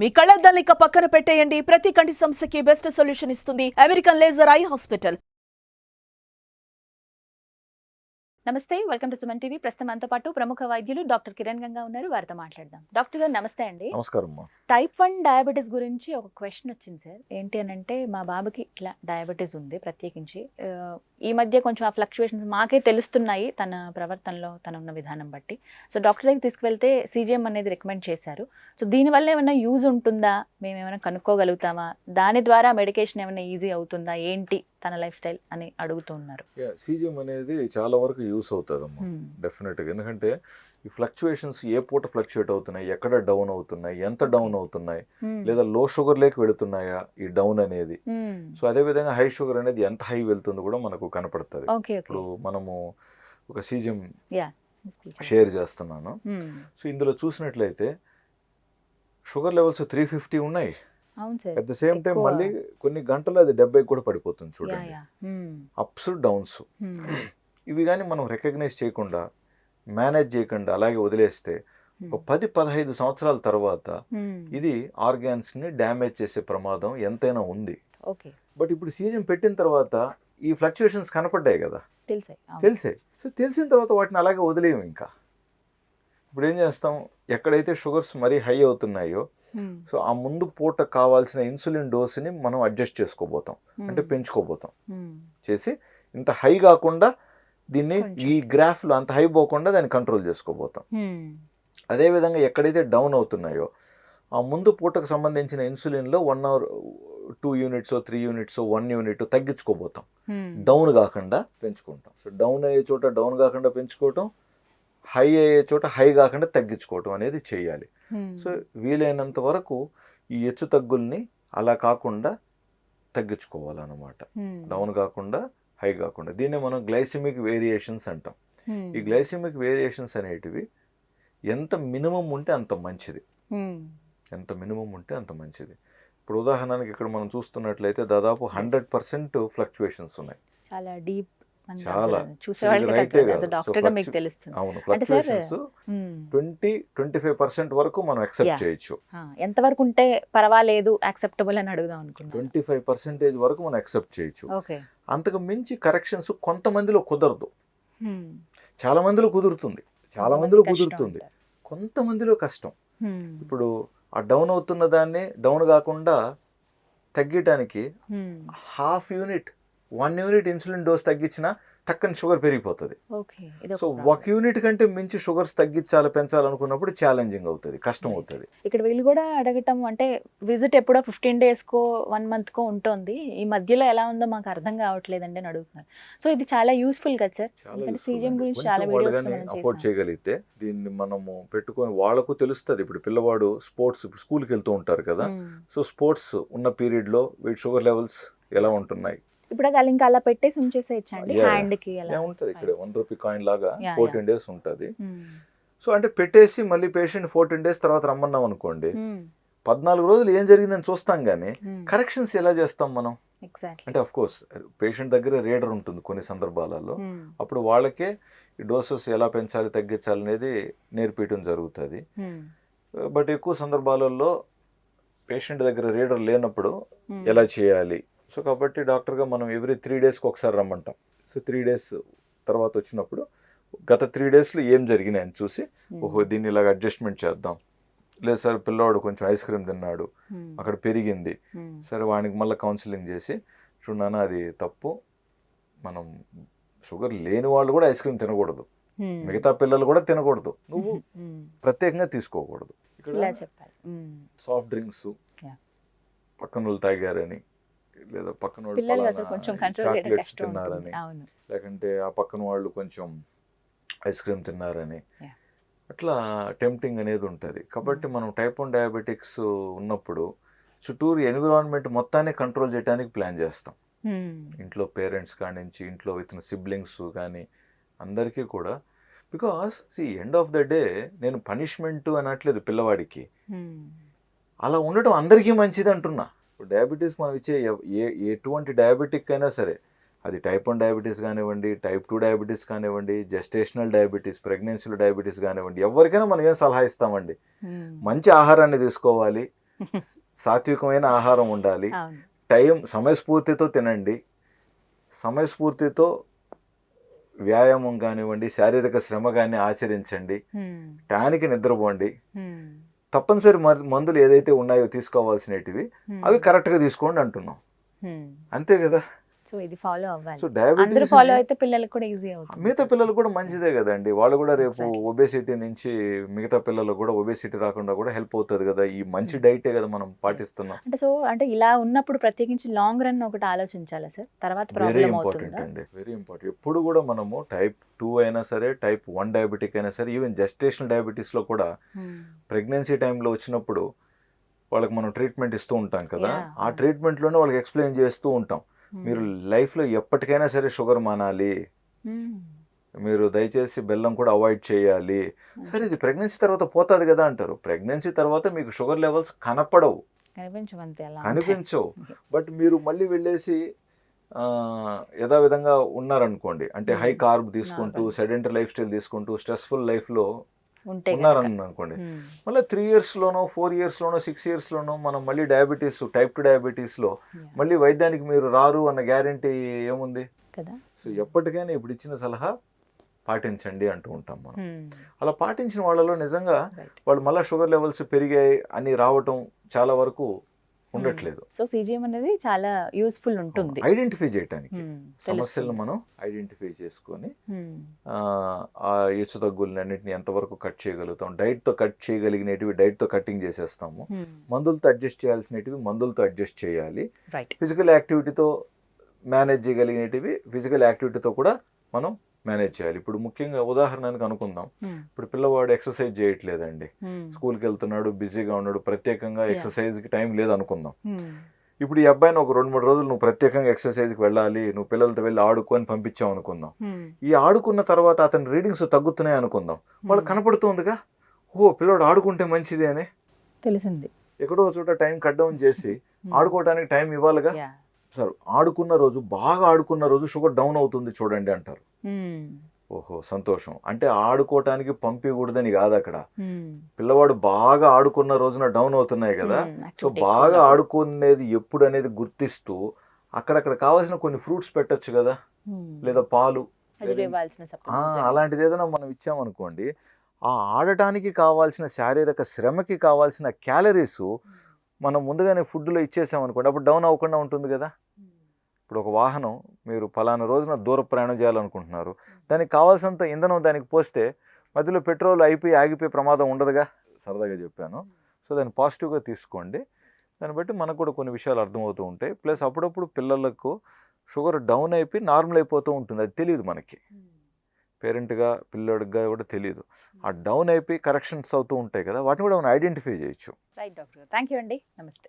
మీ కళ్ళద్దాల్ని ఇక పక్కన పెట్టేయండి. ప్రతి కంటి సమస్యకి బెస్ట్ సొల్యూషన్ ఇస్తుంది అమెరికన్ లేజర్ ఐ హాస్పిటల్. నమస్తే, వెల్కమ్ టు సుమన్ టీవీ. ప్రస్తుతం మనతో పాటు ప్రముఖ వైద్యులు డాక్టర్ కిరణ్ గంగా ఉన్నారు. వారితో మాట్లాడదాం. డాక్టర్ గారు నమస్తే అండి. నమస్కారం. టైప్ 1 డయాబెటీస్ గురించి ఒక క్వశ్చన్ వచ్చింది సార్. ఏంటి అని అంటే, మా బాబుకి ఇట్లా డయాబెటీస్ ఉంది ప్రత్యేకించి. ఈ మధ్య కొంచెం ఆ ఫ్లక్చువేషన్స్ మాకే తెలుస్తున్నాయి తన ప్రవర్తనలో, తన ఉన్న విధానం బట్టి. సో డాక్టర్ దగ్గరికి తీసుకువెళ్తే CGM అనేది రికమెండ్ చేశారు. సో దీనివల్ల ఏమైనా యూజ్ ఉంటుందా, మేము ఏమైనా కనుక్కోగలుగుతామా, దాని ద్వారా మెడికేషన్ ఏమైనా ఈజీ అవుతుందా, ఏంటి తన లైఫ్ స్టైల్ అని అడుగుతున్నారు. CGM అనేది చాలా వరకు యూస్ అవుతుందమ్మా, డెఫినెట్గా. ఎందుకంటే ఈ ఫ్లక్చువేషన్స్ ఏ పూట ఫ్లక్చువేట్ అవుతున్నాయి, ఎక్కడ డౌన్ అవుతున్నాయి, ఎంత డౌన్ అవుతున్నాయి, లేదా లో షుగర్ లేక వెళుతున్నాయా ఈ డౌన్ అనేది. సో అదే విధంగా హై షుగర్ అనేది ఎంత హై వెళ్తుందో కూడా మనకు కనపడుతుంది. ఇప్పుడు మనము ఒక CGM షేర్ చేస్తున్నాను. సో ఇందులో చూసినట్లయితే షుగర్ లెవెల్స్ 350 ఉన్నాయి. అట్ ద సేమ్ టైం మళ్ళీ కొన్ని గంటలు అది 70 కూడా పడిపోతుంది. చూడండి, అప్స్ డౌన్స్. ఇవి కానీ మనం రికగ్నైజ్ చేయకుండా, మేనేజ్ చేయకుండా అలాగే వదిలేస్తే ఒక 10-15 సంవత్సరాల తర్వాత ఇది ఆర్గాన్స్ ని డ్యామేజ్ చేసే ప్రమాదం ఎంతైనా ఉంది. బట్ ఇప్పుడు CGM పెట్టిన తర్వాత ఈ ఫ్లక్చుయేషన్స్ కనపడ్డాయి కదా, తెలిసాయి. సో తెలిసిన తర్వాత వాటిని అలాగే వదిలేయం. ఇంకా ఇప్పుడు ఏం చేస్తాం, ఎక్కడైతే షుగర్స్ మరీ హై అవుతున్నాయో సో ఆ ముందు పూట కావాల్సిన ఇన్సులిన్ డోసుని మనం అడ్జస్ట్ చేసుకోబోతాం, అంటే పెంచుకోబోతాం. చేసి ఇంత హై కాకుండా దీన్ని ఈ గ్రాఫ్లో అంత హై పోకుండా దాన్ని కంట్రోల్ చేసుకోబోతాం. అదేవిధంగా ఎక్కడైతే డౌన్ అవుతున్నాయో ఆ ముందు పూటకు సంబంధించిన ఇన్సులిన్లో 1 or 2 యూనిట్స్ 3 యూనిట్స్ 1 యూనిట్ తగ్గించుకోబోతాం. డౌన్ కాకుండా పెంచుకుంటాం. సో డౌన్ అయ్యే చోట డౌన్ కాకుండా పెంచుకోవటం, హై అయ్యే చోట హై కాకుండా తగ్గించుకోవటం అనేది చేయాలి. సో వీలైనంత వరకు ఈ హెచ్చు తగ్గుల్ని అలా కాకుండా తగ్గించుకోవాలన్నమాట. డౌన్ కాకుండా హై కాకుండా. దీన్నే మనం గ్లైసిమిక్ వేరియేషన్స్ అంటాం. ఈ గ్లైసిమిక్ వేరియేషన్స్ అనేటివి ఎంత మినిమం ఉంటే అంత మంచిది. ఎంత మినిమం ఉంటే అంత మంచిది. ఇప్పుడు ఉదాహరణకి ఇక్కడ మనం చూస్తున్నట్లయితే దాదాపు 100% ఫ్లక్చువేషన్స్ ఉన్నాయి. చాలా డీప్, చాలా. అవును, ఫ్లక్చుయేషన్స్ 20-25% వరకు మనం యాక్సెప్ట్ చేయొచ్చు. ఎంత వరకు ఉంటే పర్వాలేదు, యాక్సెప్టబుల్ అని అడుగుదాం అనుకుంటున్నాను. 25% వరకు మనం యాక్సెప్ట్ చేయొచ్చు. అంతకు మించి కరెక్షన్స్ కొంతమందిలో కుదరదు. చాలా మందిలో కుదురుతుంది, కొంతమందిలో కష్టం. ఇప్పుడు ఆ డౌన్ అవుతున్న దాన్ని డౌన్ కాకుండా తగ్గటానికి 1/2 యూనిట్ 1 యూనిట్ ఇన్సులిన్ డోస్ తగ్గించినా టక్కని షుగర్ పెరిగిపోతుంది. సో 1 యూనిట్ కంటే మించి షుగర్స్ తగ్గించాలి, పెంచాలనుకున్నప్పుడు ఛాలెంజింగ్ అవుతుంది, కష్టం అవుతుంది. ఇక్కడ వీళ్ళు కూడా అడగటం అంటే, విజిట్ ఎప్పుడో 15 డేస్కో 1 మంత్కో ఉంటుంది, ఈ మధ్యలో ఎలా ఉందో మాకు అర్థం కావట్లేదండి అని అడుగుతున్నారు. సో ఇది చాలా యూస్ఫుల్ కదా సార్. CGM గురించి చాలా వీడియోస్ అఫోర్డ్ చేయగలిగితే దీన్ని మనము పెట్టుకొని వాళ్ళకు తెలుస్తుంది. ఇప్పుడు పిల్లవాడు స్కూల్కి వెళ్తూ ఉంటారు కదా, సో స్పోర్ట్స్ ఉన్న పీరియడ్ లో వీటి షుగర్ లెవెల్స్ ఎలా ఉంటున్నాయి. ఇప్పుడు అది ఇంకా అలా పెట్టేసి ఉంచేసేయచ్చండి హ్యాండ్ కి. అలా ఉంటుంది, ఇక్కడ 1 రూపీ కాయిన్ లాగా 14 డేస్ ఉంటుంది. సో అంటే పెట్టేసి మళ్ళీ పేషెంట్ 14 డేస్ తర్వాత రమ్మన్నాం అనుకోండి, 14 రోజులు ఏం జరిగిందని చూస్తాం, కానీ కరెక్షన్స్ ఎలా చేస్తాం మనం అంటే, అఫ్ కోర్స్ పేషెంట్ దగ్గర రీడర్ ఉంటుంది కొన్ని సందర్భాలలో, అప్పుడు వాళ్ళకే ఈ డోసెస్ ఎలా పెంచాలి తగ్గించాలి అనేది నేర్పించడం జరుగుతుంది. బట్ ఎక్కువ సందర్భాలలో పేషెంట్ దగ్గర రీడర్ లేనప్పుడు ఎలా చేయాలి. సో కాబట్టి డాక్టర్గా మనం ఎవ్రీ 3 డేస్కి ఒకసారి రమ్మంటాం. సో 3 డేస్ తర్వాత వచ్చినప్పుడు గత 3 డేస్లో ఏం జరిగినాయని చూసి, ఓహో దీన్ని ఇలాగ అడ్జస్ట్మెంట్ చేద్దాం. లేదు సార్ పిల్లవాడు కొంచెం ఐస్ క్రీమ్ తిన్నాడు, అక్కడ పెరిగింది, సరే వానికి మళ్ళీ కౌన్సిలింగ్ చేసి, చూడన్నా అది తప్పు, మనం షుగర్ లేని వాళ్ళు కూడా ఐస్ క్రీమ్ తినకూడదు, మిగతా పిల్లలు కూడా తినకూడదు, నువ్వు ప్రత్యేకంగా తీసుకోకూడదు. ఇక్కడ సాఫ్ట్ డ్రింక్స్ పక్కన వాళ్ళు తాగారని, లేదా పక్కన వాళ్ళు చాక్లెట్స్ తిన్నారని, లేకంటే ఆ పక్కన వాళ్ళు కొంచెం ఐస్ క్రీమ్ తిన్నారని, అట్లా టెంప్టింగ్ అనేది ఉంటుంది. కాబట్టి మనం టైప్ 1 డయాబెటిక్స్ ఉన్నప్పుడు చుట్టూరు ఎన్విరాన్మెంట్ మొత్తాన్ని కంట్రోల్ చేయడానికి ప్లాన్ చేస్తాం. ఇంట్లో పేరెంట్స్ కానించి, ఇంట్లో ఇతను సిబ్లింగ్స్ కానీ అందరికీ కూడా. Because end of the day నేను పనిష్మెంట్ అనట్లేదు పిల్లవాడికి, అలా ఉండటం అందరికీ మంచిది అంటున్నా. డయాబెటీస్ మనం ఇచ్చే ఎటువంటి డయాబెటిక్ అయినా సరే, అది టైప్ 1 డయాబెటీస్ కానివ్వండి, టైప్ 2 డయాబెటీస్ కానివ్వండి, జెస్టేషనల్ డయాబెటీస్, ప్రెగ్నెన్సీలో డయాబెటీస్ కానివ్వండి, ఎవరికైనా మనం ఏం సలహా ఇస్తామండి, మంచి ఆహారాన్ని తీసుకోవాలి, సాత్వికమైన ఆహారం ఉండాలి, అవును. టైం సమయస్ఫూర్తితో తినండి, సమయస్ఫూర్తితో వ్యాయామం కానివ్వండి, శారీరక శ్రమ కానీ ఆచరించండి, టయానికి నిద్రపోండి, తప్పనిసరి మందులు ఏదైతే ఉన్నాయో తీసుకోవాల్సినవి అవి కరెక్ట్గా తీసుకోండి అంటున్నాం, అంతే కదా. సో ఇది ఫాలో అవ్వాలి. సో అందరూ డయాబెటీస్ ఫాలో అయితే పిల్లలకు కూడా ఈజీ అవుతుంది. మిగతా పిల్లలు కూడా మంచిదే కదండి, వాళ్ళు కూడా రేపు Exactly. ఒబేసిటీ నుంచి మిగతా పిల్లలు కూడా ఒబేసిటీ రాకుండా కూడా హెల్ప్ అవుతుంది కదా, ఈ మంచి డైటే కదా మనం పాటిస్తున్నాం. అంటే ఇలా ఉన్నప్పుడు ప్రత్యేకించి లాంగ్ రన్ ఒకటి ఆలోచించాలా సార్? తర్వాత వెరీ ప్రాబ్లం ఇంపార్టెంట్ అవుతుందా? అండి, వెరీ ఇంపార్టెంట్. ఎప్పుడు కూడా మనము టైప్ 2 అయినా సరే, టైప్ 1 డయాబెటిక్ అయినా సరే, ఈవెన్ జెస్టేషనల్ డయాబెటీస్లో కూడా ప్రెగ్నెన్సీ టైంలో వచ్చినప్పుడు వాళ్ళకి మనం ట్రీట్మెంట్ ఇస్తూ ఉంటాం కదా, Yeah. ఆ ట్రీట్మెంట్లోనే వాళ్ళకి ఎక్స్ప్లెయిన్ చేస్తూ ఉంటాం, మీరు లైఫ్లో ఎప్పటికైనా సరే షుగర్ మానాలి, మీరు దయచేసి బెల్లం కూడా అవాయిడ్ చేయాలి. సరే ఇది ప్రెగ్నెన్సీ తర్వాత పోతుంది కదా అంటారు, ప్రెగ్నెన్సీ తర్వాత మీకు షుగర్ లెవెల్స్ కనపడవు, కనిపించమంతే అలా కనిపించవు, బట్ మీరు మళ్ళీ వెళ్ళేసి యథావిధంగా ఉన్నారనుకోండి, అంటే హై కార్బ్ తీసుకుంటూ, సెడెంటరీ లైఫ్ స్టైల్ తీసుకుంటూ, స్ట్రెస్ఫుల్ లైఫ్లో ఉంటే ఉన్నారని అనుకోండి, మళ్ళీ 3 ఇయర్స్లోనో 4 ఇయర్స్లోనో 6 ఇయర్స్లోనో మనం మళ్ళీ డయాబెటీస్, టైప్ 2 డయాబెటీస్లో మళ్ళీ వైద్యానికి మీరు రారు అన్న గ్యారంటీ ఏముంది కదా. సో ఎప్పటికైనా ఇప్పుడు ఇచ్చిన సలహా పాటించండి అంటూ ఉంటాం మనం. అలా పాటించిన వాళ్ళలో నిజంగా వాళ్ళు మళ్ళీ షుగర్ లెవెల్స్ పెరిగాయి అని రావటం చాలా వరకు ఉండట్లేదు. సో సిజిఎం అనేది చాలా యూస్ఫుల్ ఉంటుంది ఐడెంటిఫై చేయడానికి, సమస్యలను మనం ఐడెంటిఫై చేసుకొని ఆ హెచ్చు తగ్గులన్నింటినీ ఎంతవరకు కట్ చేయగలుగుతాం, డైట్తో కట్ చేయగలిగినవి డైట్తో కట్టింగ్ చేసేస్తాము, మందులతో అడ్జస్ట్ చేయాల్సినవి మందులతో అడ్జస్ట్ చేయాలి, రైట్. ఫిజికల్ యాక్టివిటీతో మేనేజ్ చేయగలిగినవి ఫిజికల్ యాక్టివిటీతో కూడా మనం మేనేజ్ చేయాలి. ఇప్పుడు ముఖ్యంగా ఉదాహరణకు అనుకుందాం, ఇప్పుడు పిల్లవాడు ఎక్సర్సైజ్ చేయట్లేదండి, స్కూల్కి వెళ్తున్నాడు, బిజీగా ఉన్నాడు, ప్రత్యేకంగా ఎక్సర్సైజ్కి టైం లేదు అనుకుందాం. ఇప్పుడు ఈ అబ్బాయిని ఒక 2-3 రోజులు నువ్వు ప్రత్యేకంగా ఎక్సర్సైజ్కి వెళ్ళాలి, నువ్వు పిల్లలతో వెళ్ళి ఆడుకొని పంపించావు అనుకుందాం. ఈ ఆడుకున్న తర్వాత అతని రీడింగ్స్ తగ్గుతున్నాయి అనుకుందాం, వాళ్ళు కనపడుతుందిగా, ఓ పిల్లవాడు ఆడుకుంటే మంచిది అని తెలిసింది. ఎక్కడో చోట టైం కట్ డౌన్ చేసి ఆడుకోవడానికి టైం ఇవ్వాలిగా. సార్ ఆడుకున్న రోజు, బాగా ఆడుకున్న రోజు షుగర్ డౌన్ అవుతుంది చూడండి అంటారు. ఓహో సంతోషం, అంటే ఆడుకోవటానికి పంపించకూడదని కాదు అక్కడ, పిల్లవాడు బాగా ఆడుకున్న రోజున డౌన్ అవుతున్నాయి కదా. సో బాగా ఆడుకునేది ఎప్పుడు అనేది గుర్తిస్తూ అక్కడక్కడ కావాల్సిన కొన్ని ఫ్రూట్స్ పెట్టచ్చు కదా, లేదా పాలు, అలాంటిది ఏదైనా మనం ఇచ్చామనుకోండి, ఆ ఆడటానికి కావాల్సిన శారీరక శ్రమకి కావాల్సిన క్యాలరీస్ మనం ముందుగానే ఫుడ్లో ఇచ్చేసామనుకోండి, అప్పుడు డౌన్ అవ్వకుండా ఉంటుంది కదా. ఇప్పుడు ఒక వాహనం మీరు ఫలానా రోజున దూర ప్రయాణం చేయాలనుకుంటున్నారు, దానికి కావాల్సినంత ఇంధనం దానికి పోస్తే మధ్యలో పెట్రోల్ అయిపోయి ఆగిపోయే ప్రమాదం ఉండదుగా. సరదాగా చెప్పాను. సో దాన్ని పాజిటివ్గా తీసుకోండి, దాన్ని బట్టి మనకు కూడా కొన్ని విషయాలు అర్థమవుతూ ఉంటాయి. ప్లస్ అప్పుడప్పుడు పిల్లలకు షుగర్ డౌన్ అయిపోయి నార్మల్ అయిపోతూ ఉంటుంది, అది తెలియదు మనకి, పేరెంట్గా పిల్లడిగా కూడా తెలియదు. ఆ డౌన్ అయిపోయి కరెక్షన్స్ అవుతూ ఉంటాయి కదా, వాటిని కూడా మనం ఐడెంటిఫై చేయొచ్చు. రైట్ డాక్టర్, థ్యాంక్ యూ అండి, నమస్తే.